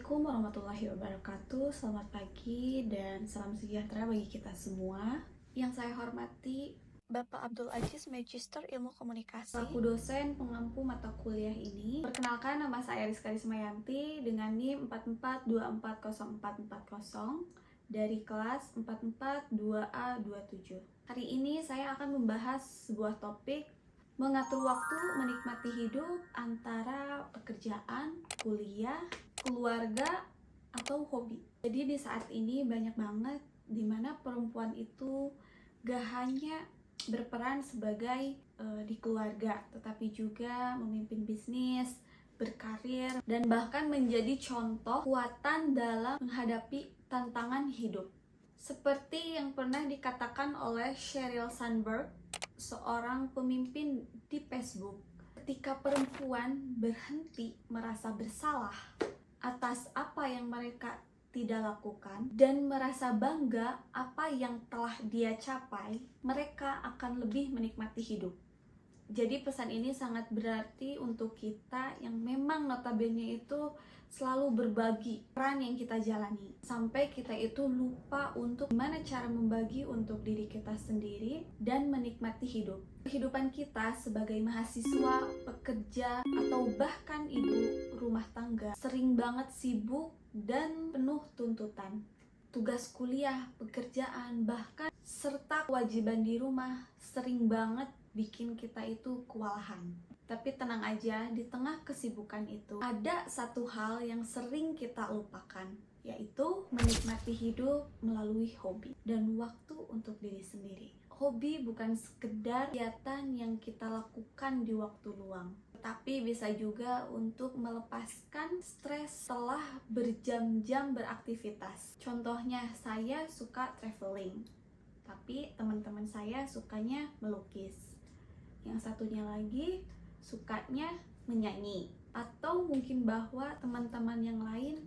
Assalamualaikum warahmatullahi wabarakatuh. Selamat pagi dan salam sejahtera bagi kita semua. Yang saya hormati Bapak Abdul Aziz, Magister Ilmu Komunikasi. selaku dosen pengampu mata kuliah ini. Perkenalkan, nama saya Rizka Rismayanti dengan NIM 44240440 dari kelas 442A27. Hari ini saya akan membahas sebuah topik mengatur waktu menikmati hidup antara pekerjaan, kuliah, keluarga, atau hobi. Jadi di saat ini banyak banget dimana perempuan itu gak hanya berperan sebagai di keluarga, tetapi juga memimpin bisnis, berkarir, dan bahkan menjadi contoh kekuatan dalam menghadapi tantangan hidup. Seperti yang pernah dikatakan oleh Sheryl Sandberg, seorang pemimpin di Facebook, ketika perempuan berhenti merasa bersalah atas apa yang mereka tidak lakukan dan merasa bangga apa yang telah dia capai, mereka akan lebih menikmati hidup. Jadi pesan ini sangat berarti untuk kita yang memang notabene itu selalu berbagi peran yang kita jalani, sampai kita itu lupa untuk gimana cara membagi untuk diri kita sendiri dan menikmati hidup. Kehidupan kita sebagai mahasiswa, pekerja, atau bahkan ibu rumah tangga sering banget sibuk dan penuh tuntutan. Tugas kuliah, pekerjaan, bahkan serta kewajiban di rumah sering banget bikin kita itu kewalahan. Tapi tenang aja, di tengah kesibukan itu ada satu hal yang sering kita lupakan, yaitu menikmati hidup melalui hobi dan waktu untuk diri sendiri. Hobi bukan sekedar kegiatan yang kita lakukan di waktu luang, tapi bisa juga untuk melepaskan stres setelah berjam-jam beraktivitas. Contohnya, saya suka traveling, tapi teman-teman saya sukanya melukis. Yang satunya lagi sukanya menyanyi. Atau mungkin bahwa teman-teman yang lain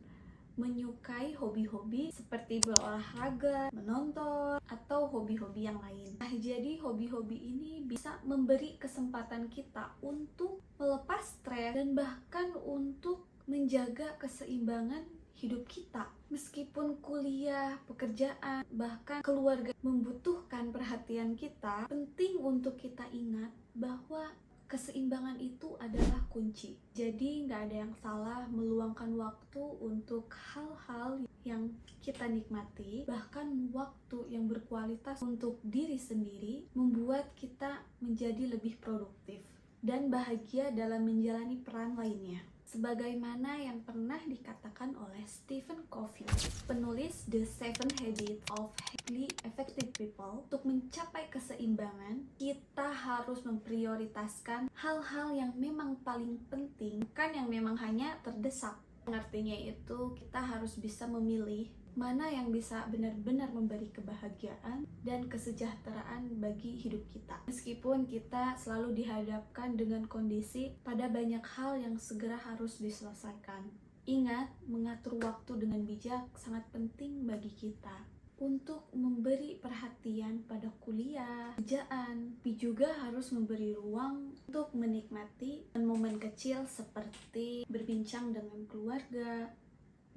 menyukai hobi-hobi seperti berolahraga, menonton, atau hobi-hobi yang lain. Nah, jadi hobi-hobi ini bisa memberi kesempatan kita untuk melepas stres dan bahkan untuk menjaga keseimbangan hidup kita. Meskipun kuliah, pekerjaan, bahkan keluarga membutuhkan perhatian kita, penting untuk kita ingat bahwa keseimbangan itu adalah kunci. Jadi nggak ada yang salah meluangkan waktu untuk hal-hal yang kita nikmati. Bahkan waktu yang berkualitas untuk diri sendiri membuat kita menjadi lebih produktif dan bahagia dalam menjalani peran lainnya. Sebagaimana yang pernah dikatakan oleh Stephen Covey, penulis The 7 Habits of Highly Effective People, untuk mencapai keseimbangan, kita harus memprioritaskan hal-hal yang memang paling penting, bukan yang memang hanya terdesak. Artinya itu kita harus bisa memilih mana yang bisa benar-benar memberi kebahagiaan dan kesejahteraan bagi hidup kita. Meskipun kita selalu dihadapkan dengan kondisi pada banyak hal yang segera harus diselesaikan. Ingat, mengatur waktu dengan bijak sangat penting bagi kita untuk memberi perhatian pada kuliah, kerjaan, tapi juga harus memberi ruang untuk menikmati momen kecil seperti berbincang dengan keluarga,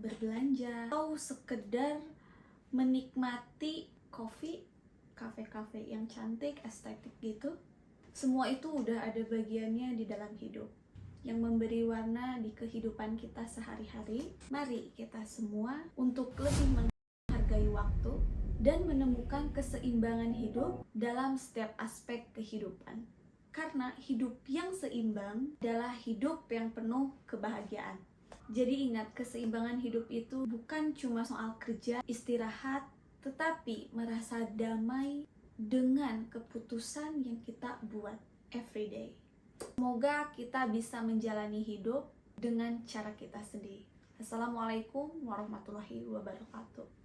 berbelanja, atau sekedar menikmati kafe-kafe yang cantik, estetik gitu. Semua itu udah ada bagiannya di dalam hidup yang memberi warna di kehidupan kita sehari-hari. Mari kita semua untuk lebih menghargai waktu dan menemukan keseimbangan hidup dalam setiap aspek kehidupan. Karena hidup yang seimbang adalah hidup yang penuh kebahagiaan. Jadi ingat, keseimbangan hidup itu bukan cuma soal kerja, istirahat, tetapi merasa damai dengan keputusan yang kita buat everyday. Semoga kita bisa menjalani hidup dengan cara kita sendiri. Assalamualaikum warahmatullahi wabarakatuh.